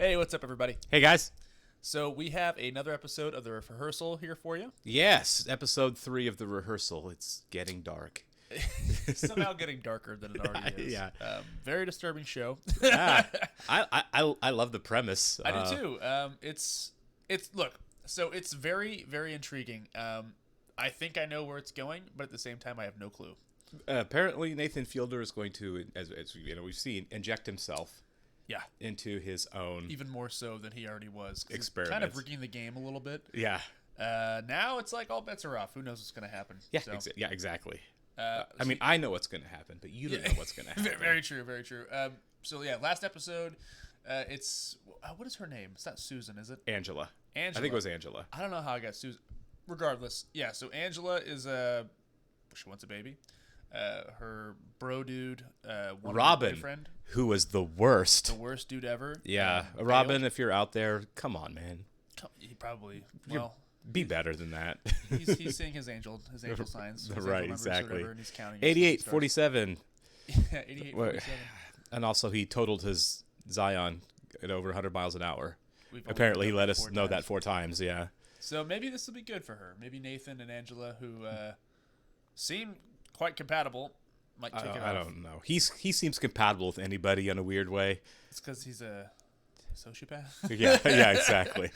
Hey, what's up, everybody? Hey, guys. So we have another episode of the Rehearsal here for you. Yes, episode 3 of the Rehearsal. It's getting dark. Somehow getting darker than it already is. Yeah. Very disturbing show. I love the premise. I do too. It's look. So it's very, very intriguing. I think I know where it's going, but at the same time, I have no clue. Apparently, Nathan Fielder is going to, as we've seen, inject himself. Yeah. Into his own even more so than he already was. Experiment. Kind of rigging the game a little bit. Yeah. Now it's like all bets are off. Who knows what's going to happen? Yeah. So, Exactly. I mean, I know what's going to happen, but you don't know what's going to happen. Very true. Very true. So yeah, last episode. It's what is her name? It's not Susan, is it? Angela. I think it was Angela. I don't know how I got Susan. Regardless, yeah. So Angela is she wants a baby. Her bro dude, Robin, boyfriend, who was the worst dude ever. Yeah, Robin, if you're out there, come on, man. He probably be better than that. he's seeing his angel signs. His right, angel exactly. and he's counting 88-47. Yeah, 88-47. And also, he totaled his Zion at over 100 miles an hour. Apparently, he let us know that 4 times. Yeah. So maybe this will be good for her. Maybe Nathan and Angela, who seem quite compatible, might take it off. I don't know. He seems compatible with anybody in a weird way. It's because he's a sociopath. yeah, exactly.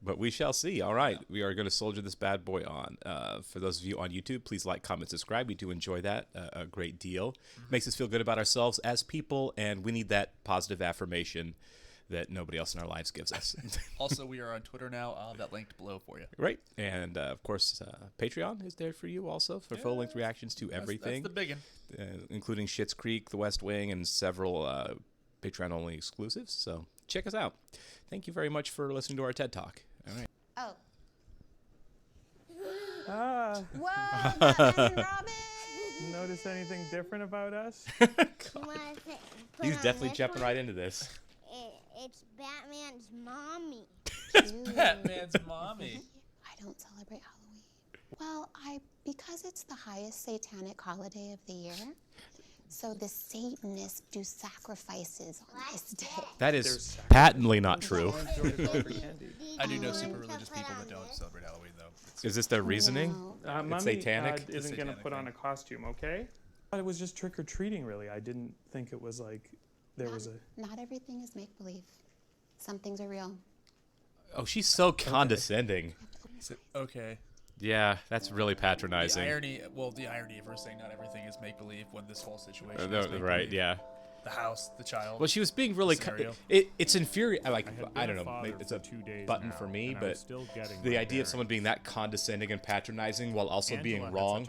But we shall see. All right, we are going to soldier this bad boy on. For those of you on YouTube, please like, comment, subscribe. We do enjoy that a great deal. Makes us feel good about ourselves as people, and we need that positive affirmation that nobody else in our lives gives us. Also, we are on Twitter now. I'll have that linked below for you. Right. And, of course, Patreon is there for you also for full-length reactions to everything. That's the big one. Including Schitt's Creek, The West Wing, and several Patreon-only exclusives. So check us out. Thank you very much for listening to our TED Talk. All right. Oh. Whoa, Batman and Robin! Notice anything different about us? He's definitely jumping right into this. It's Batman's mommy. It's Batman's mommy. I don't celebrate Halloween. Well, because it's the highest satanic holiday of the year, so the Satanists do sacrifices on this day. That is patently not true. I do know super religious people that don't celebrate Halloween, though. Is this their reasoning? No. It's satanic? Isn't going to put on a costume, okay? It was just trick-or-treating, really. I didn't think it was like Not everything is make-believe. Some things are real. Oh, she's so condescending. Okay. Yeah, that's really patronizing. The irony of her saying not everything is make-believe when this whole situation is make-believe. Right, yeah. The house, the child. Well, she was being really... It's infuriating. I don't know. It's a button for me, but the idea of someone being that condescending and patronizing while also being wrong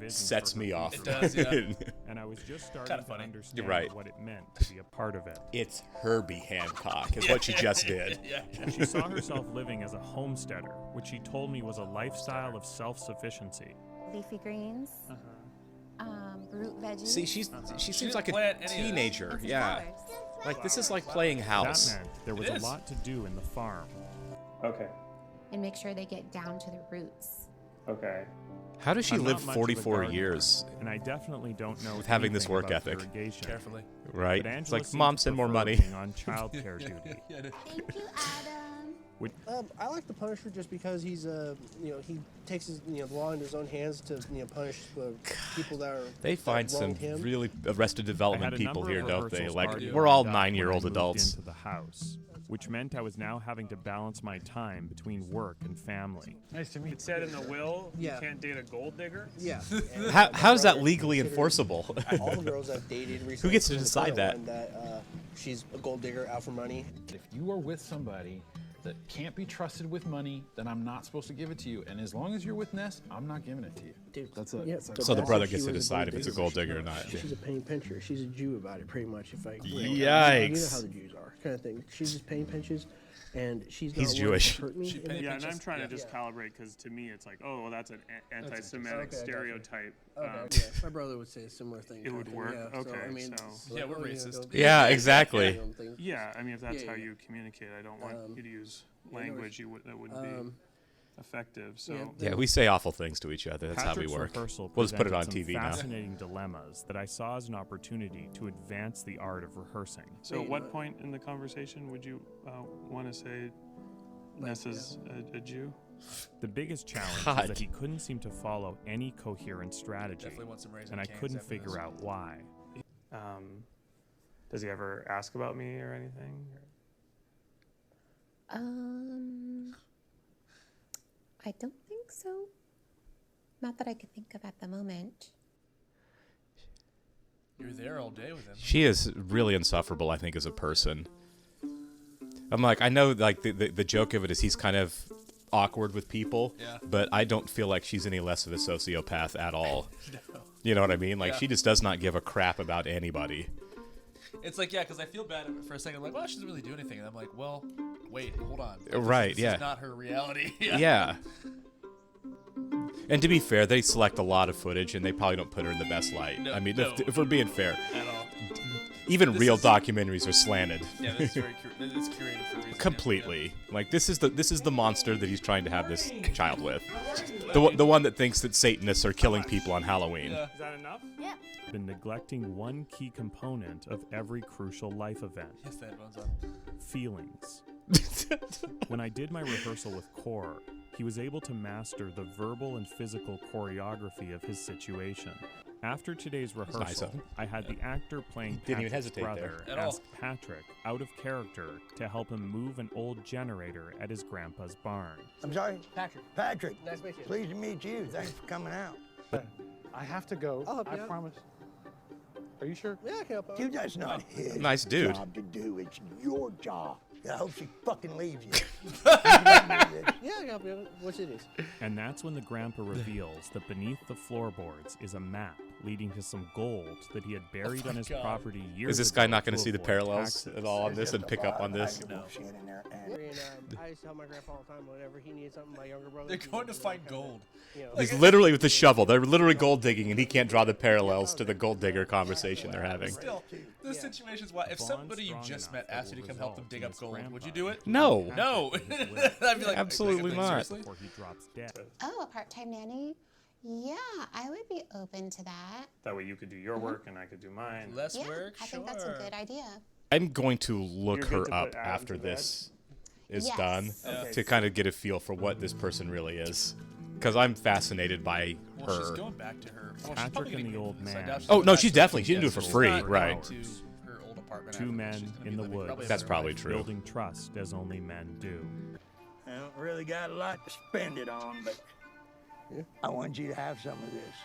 sets me off. It does, yeah. And I was just starting to understand what it meant to be a part of it. It's Herbie Hancock is what she just did. She saw herself living as a homesteader, which she told me was a lifestyle of self-sufficiency. Leafy greens, root veggies. See, she seems like a teenager. Yeah. Flowers. Like, this is like playing house. That meant there was a lot to do in the farm. Okay. And make sure they get down to the roots. Okay. How does she I'm live not much of a 44 gardener, years and I definitely don't know with having this anything work about ethic? irrigation. Carefully. Right? But It's Angela like, seemed Mom, to send more prefer money. being on childcare duty. Thank you, Adam. I like the Punisher just because he's he takes his the law into his own hands to punish people that are They find some wronged him. really Arrested I Development had a people number here, of don't they? rehearsals Like, already we're all lined up when I 9-year-old moved adults. into the house, which meant I was now having to balance my time between work and family. Nice to meet you. It said in the will Yeah. you can't date a gold digger. Yeah. How is that legally enforceable? All the girls I've dated recently. Who gets to from the decide current that? one she's a gold digger out for money. If you are with somebody that can't be trusted with money, then I'm not supposed to give it to you. And as long as you're with Ness, I'm not giving it to you. Dude, That's it. yeah, So the brother she gets to was decide if it's a gold digger or not. She's a penny pincher. She's a Jew about it, pretty much. Yikes. You know how the Jews are, kind of thing. She's just penny pinches, and she's not He's willing Jewish. to hurt me. Yeah, and I'm trying to just calibrate because to me it's like, oh, well, that's an anti-Semitic Okay, gotcha. stereotype. Okay, yeah. My brother would say a similar thing. It would work? Yeah, Okay, So, I mean, so- it's Yeah, we're oh, racist. don't- Yeah, exactly. Yeah, I mean, if that's Yeah, how yeah. you communicate, I don't want you to use no language that wouldn't be. effective. So Yeah. Yeah, we say awful things to each other. That's how we Patrick's work. rehearsal We'll just put it on presented TV some now. fascinating dilemmas that I saw as an opportunity to advance the art of rehearsing. So at what point in the conversation would you want to say Nessa's a Jew? The biggest challenge God. was that he couldn't seem to follow any coherent strategy, Definitely want some Raisin and I Cane's couldn't after figure this. out why. Does he ever ask about me or anything? I don't think so. Not that I could think of at the moment. You're there all day with him. She is really insufferable, I think, as a person. I'm like, I know, like, the joke of it is he's kind of awkward with people, Yeah. but I don't feel like she's any less of a sociopath at all. No. You know what I mean? Like, Yeah. she just does not give a crap about anybody. It's like, yeah, because I feel bad for a second. I'm like, well, she doesn't really do anything. And I'm like, well, wait, hold on. Like, Right, this yeah. is not her reality. Yeah. And to be fair, they select a lot of footage, and they probably don't put her in the best light. No, I mean, no. if we're being fair, At all. even This real is- documentaries are slanted. Yeah, this is very it's curated for a reason. Completely. Like, this is the monster that he's trying to have this child with. The one that thinks that Satanists are killing people on Halloween. Yeah. Is that enough? Yep. Been neglecting one key component of every crucial life event: Yes, the headphones on. feelings. When I did my rehearsal with Core, he was able to master the verbal and physical choreography of his situation. After today's nice rehearsal, of him. I had the actor playing Didn't even Patrick's hesitate there. brother At all. ask Patrick, out of character, to help him move an old generator at his grandpa's barn. I'm sorry? Patrick. Patrick. Nice to meet you. Pleased to meet you. Thanks for coming out. I have to go. I'll help you I out. promise. Are you sure? Yeah, I can help out. Dude, that's not his Nice dude. job to do. It's your job. I hope she fucking leaves you. Yeah, I can help you out. What's it is? And that's when the grandpa reveals that beneath the floorboards is a map leading to some gold that he had buried my on his God. property years Is this ago guy not going to see the avoid parallels taxes. at all on this and pick up on this? No. Shit in there. And And I used to help my grandpa all the time. Whenever he needed something, my younger brother. They're he going to would, find kinda, gold. You know, He's literally with the shovel. They're literally gold digging, and he can't draw the parallels to the gold digger conversation they're having. Still, this Yeah. situation's why. If Bond somebody you strong just enough met asked that you to will come help them result dig in up his gold, would you grandpa do it? No. No. Patrick in his will. I'd be like, Absolutely like, not. Seriously? Before he drops dead. Oh, a part-time nanny? Yeah, I would be open to that. That way you could do your work and I could do mine. Less Yeah, work, I sure. think that's a good idea. I'm going to look You're good her to up put Adam after to bed? this is Yes. done Okay. to kind of get a feel for what this person really is. Because I'm fascinated by Well, she's her. going back to her. Well, she's Patrick probably and gonna the get old into this. I man. doubt she's Oh, going no, back she to definitely- the she didn't do it yes, for she's free, not right. going to her old apartment Two afterwards. men She's gonna in be the living woods. probably That's with her probably wife. true. Building trust as only men do. I don't really got a lot to spend it on, but Yeah. I want you to have some of this.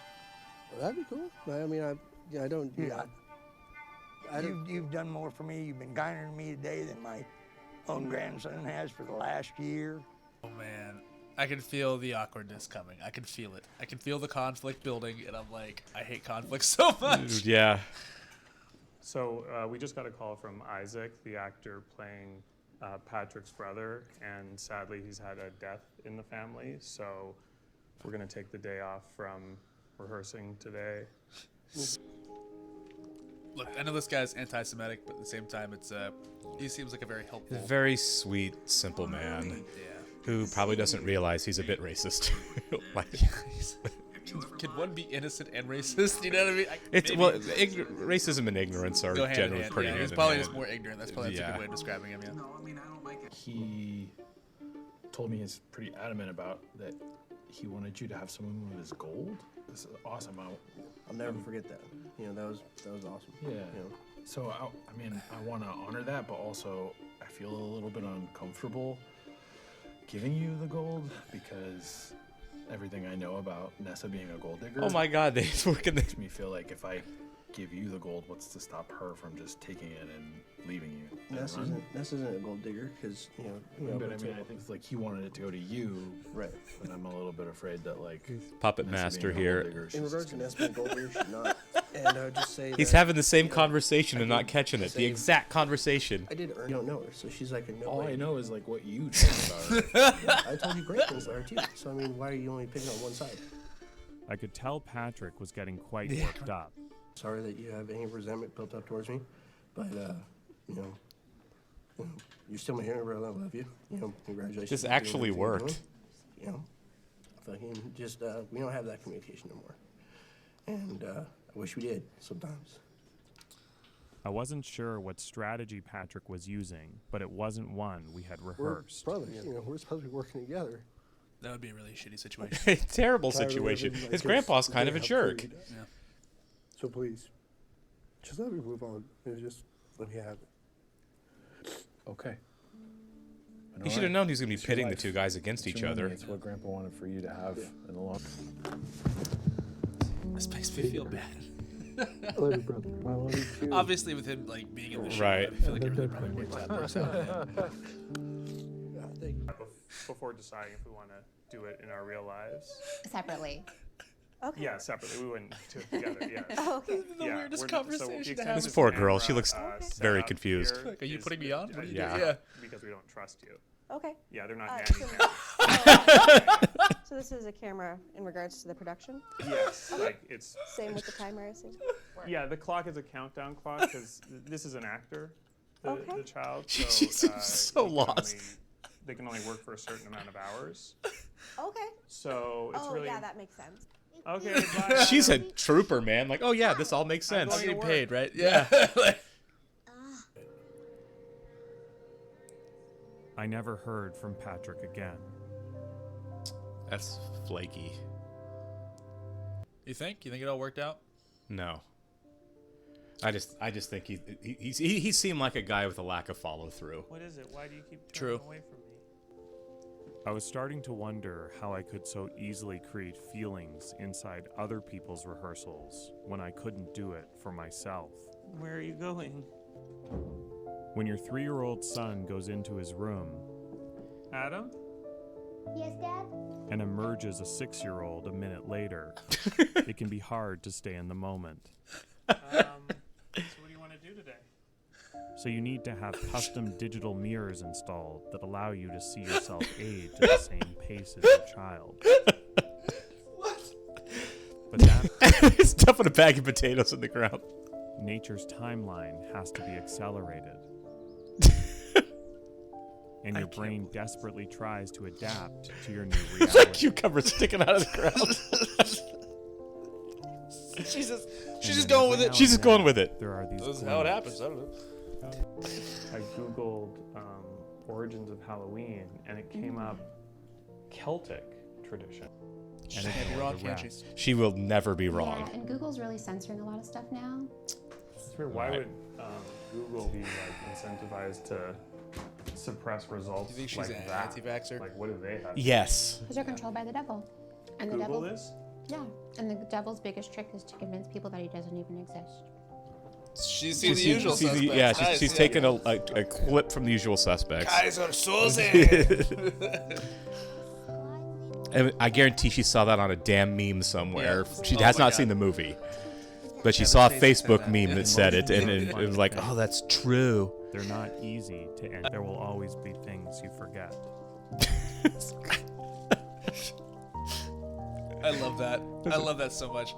Well, that'd be cool. I mean, I don't. You Yeah. know, I don't. You've done more for me. You've been kinder to me today than my own grandson has for the last year. Oh man, I can feel the awkwardness coming. I can feel it. I can feel the conflict building, and I'm like, I hate conflict so much. Yeah. So we just got a call from Isaac, the actor playing Patrick's brother, and sadly he's had a death in the family. So we're gonna take the day off from rehearsing today. Look, I know this guy's anti-Semitic, but at the same time, it's he seems like a very helpful. Very sweet, simple man Yeah. who probably doesn't realize he's a bit racist. Like, Can one be innocent and racist? You know what I mean? it's Maybe. well, racism and ignorance are Go hand in generally hand. pretty Yeah, hand he's in probably hand. just more ignorant. That's probably a Yeah. good way of describing him. Yeah. He told me he's pretty adamant about that he wanted you to have some of his gold. This is awesome. I'll never forget that. You know, that was awesome. Yeah. You know. So, I mean, I want to honor that, but also I feel a little bit uncomfortable giving you the gold because everything I know about Nessa being a gold digger Oh my God, he's working the makes me feel like if I give you the gold, what's to stop her from just taking it and leaving you? Ness isn't a gold digger because you know. But I mean, I think it's like he wanted it to go to you, Right. but I'm a little bit afraid that like puppet Nessa master being a gold here. digger, she's In regards just to gonna- Ness being a gold digger, she's not. And I would just say He's that, having the same you know, conversation and I not did catching it. The say- exact conversation. I did earn. You don't know her, so she's like a no All way. I know is like what you told me about her. I told you great things about her too. So I mean, why are you only picking on one side? I could tell Patrick was getting quite worked up. Sorry that you have any resentment built up towards me, but you know, you're still my younger brother. I love you. You know, congratulations. This on doing actually everything you're worked. doing. you know, fucking just we don't have that communication no more, and I wish we did sometimes. I wasn't sure what strategy Patrick was using, but it wasn't one we had rehearsed. We're brothers, you know, we're supposed to be working together. That would be a really shitty situation. Terrible situation. His grandpa's kind of a jerk. Yeah. So please, just let me move on and just let me have it. Okay. He should have known he was going to be pitting the two guys against each other. It's what Grandpa wanted for you to have in the long. This makes me feel bad. I love you, brother. I love you too. Obviously, with him like being in the show, Right. I feel like it really probably works out. Yeah, thank you. Before deciding if we want to do it in our real lives. Separately. Okay. Yeah, separately. We wouldn't do it together. Yeah. Oh, okay. The Yeah, weirdest we're- conversation the to extent have. of This poor the girl, she camera, looks set very up confused. here Like, are you is- putting me on? What are you Yeah. doing? Yeah. Because we don't trust you. Okay. Yeah, they're not Uh, nanny so- cams. So this is a camera in regards to the production? Yes, like it's. Same with the timer, I assume? Yeah, the clock is a countdown clock because this is an actor, the Okay. child. She So, seems so they can lost. they can only work for a certain amount of hours. Okay. So it's Oh, really. yeah, that makes sense. Okay, bye. She's a trooper, man. Like, oh yeah, this all makes I'm sense. going Getting to paid, work. right? Yeah. I never heard from Patrick again. That's flaky. You think? You think it all worked out? No. I just think he seemed like a guy with a lack of follow through. What is it? Why do you keep True. turning away from me? I was starting to wonder how I could so easily create feelings inside other people's rehearsals when I couldn't do it for myself. Where are you going? When your 3-year-old son goes into his room Adam? Yes, Dad? and emerges a 6-year-old a minute later, it can be hard to stay in the moment. So what do you want to do today? So you need to have custom digital mirrors installed that allow you to see yourself age at the same pace as your child. But that He's stuffing a bag of potatoes in the ground. nature's timeline has to be accelerated. And your brain desperately tries to adapt to your new It's like reality. cucumbers sticking out of the ground. She's just And just then going every with now it. and She's just then, going with it. There are these This is how it glimmers. happens. I don't know. I googled origins of Halloween, and it came up Celtic tradition. And Can't be ignore wrong, the can't she? rest. She will never be wrong. Yeah, and Google's really censoring a lot of stuff now. It's weird. Why Right. would Google be like incentivized to suppress results Do you think she's like an that? anti-vaxxer? Like, what do they have? Yes. Because they're controlled by the devil. And the Google devil, is? yeah. And the devil's biggest trick is to convince people that he doesn't even exist. She's seen the usual she's- suspects. yeah, Guys, she's taken a clip from The Usual Suspects. Guys on Susan. And I guarantee she saw that on a damn meme somewhere. Yeah. She Oh has my not God. seen the movie, but she Yeah, saw a the face said Facebook that. meme Yeah. that said it, and it was like, Funny oh, that's true. They're not easy to end. There will always be things you forget. I love that. I love that so much.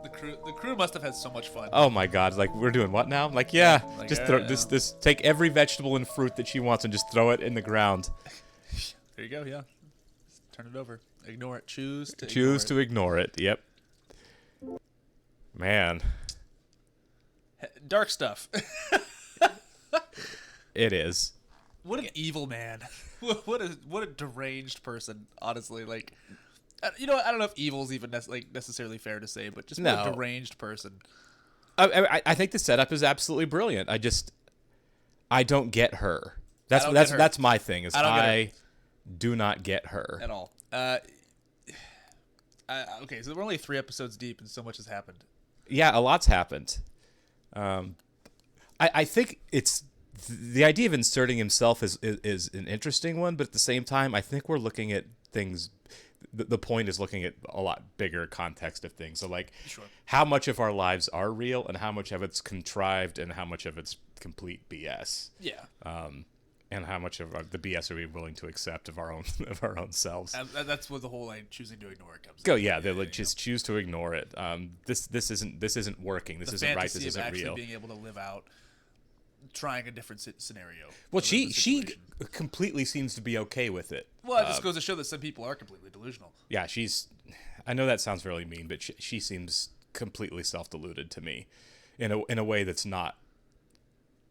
The crew must have had so much fun. Oh my God! Like, we're doing what now? Like, yeah, Like, just yeah, throw yeah. this. Take every vegetable and fruit that she wants and just throw it in the ground. There you go. Yeah. Just turn it over. Ignore it. Choose to. Choose to ignore ignore it. Yep. Man, it. Dark stuff. it is. What an evil man. What a deranged person. Honestly, like, you know, I don't know if evil's even necessarily fair to say, but just what No. a deranged person. I think the setup is absolutely brilliant. I don't get her. That's don't get her. that's my thing. Is I don't get her. I do not get her. At all. Okay, so we're only 3 episodes deep, and so much has happened. Yeah, a lot's happened. I think it's the idea of inserting himself is an interesting one, but at the same time, I think we're looking at things. The point is looking at a lot bigger context of things. So, like, Sure. how much of our lives are real, and how much of it's contrived, and how much of it's complete BS. Yeah. And how much of the BS are we willing to accept of our own selves? And that's what the whole like choosing to ignore it comes. Go, down yeah. to, They you like know. just choose to ignore it. This isn't working. This The isn't right. This fantasy of isn't actually real. being able to live out trying a different scenario. Well, of the she situation. completely seems to be okay with it. Well, it just goes to show that some people are completely delusional. Yeah, I know that sounds really mean, but she seems completely self-deluded to me, in a way that's not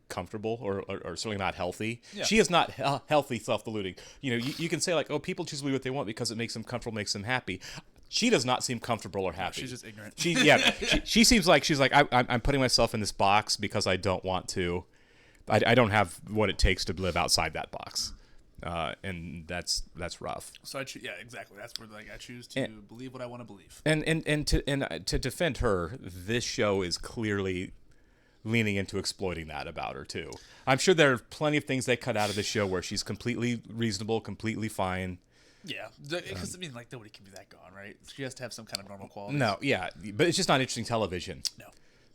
comfortable or certainly not healthy. Yeah. She is not healthy self-deluding. You can say like, oh, people choose to believe what they want because it makes them comfortable, makes them happy. She does not seem comfortable or happy. She's just ignorant. She seems like she's like, I'm putting myself in this box because I don't want to. I don't have what it takes to live outside that box, and that's rough. So yeah, exactly. That's where I choose to believe what I want to believe. And to defend her, this show is clearly leaning into exploiting that about her too. I'm sure there are plenty of things they cut out of the show where she's completely reasonable, completely fine. Yeah, because nobody can be that gone, right? She has to have some kind of normal quality. No, yeah, but it's just not interesting television. No.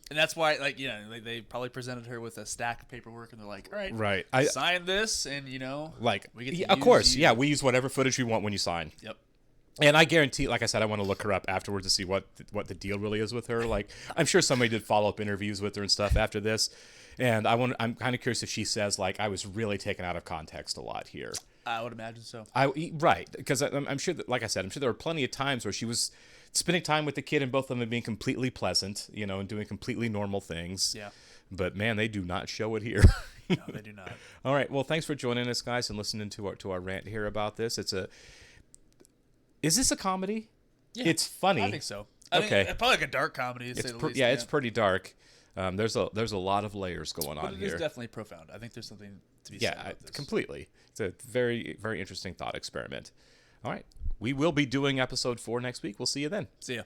And that's why, they probably presented her with a stack of paperwork, and they're like, "All right, sign this, and we get to of course, you. we use whatever footage we want when you sign." Yep. And I guarantee, like I said, I want to look her up afterwards to see what the deal really is with her. Like, I'm sure somebody did follow-up interviews with her and stuff after this, and I'm kind of curious if she says like, I was really taken out of context a lot here. I would imagine so. Right, because I'm sure that, like I said, I'm sure there were plenty of times where she was spending time with the kid and both of them being completely pleasant, and doing completely normal things. Yeah. But man, they do not show it here. No, they do not. All right. Well, thanks for joining us, guys, and listening to our rant here about this. Is this a comedy? Yeah, it's funny. I think so. Okay. Probably like a dark comedy. To say the least. Yeah, it's pretty dark. There's a lot of layers going on it here. It is definitely profound. I think there's something to be said about this. Completely. It's a very, very interesting thought experiment. All right. We will be doing episode 4 next week. We'll see you then. See ya.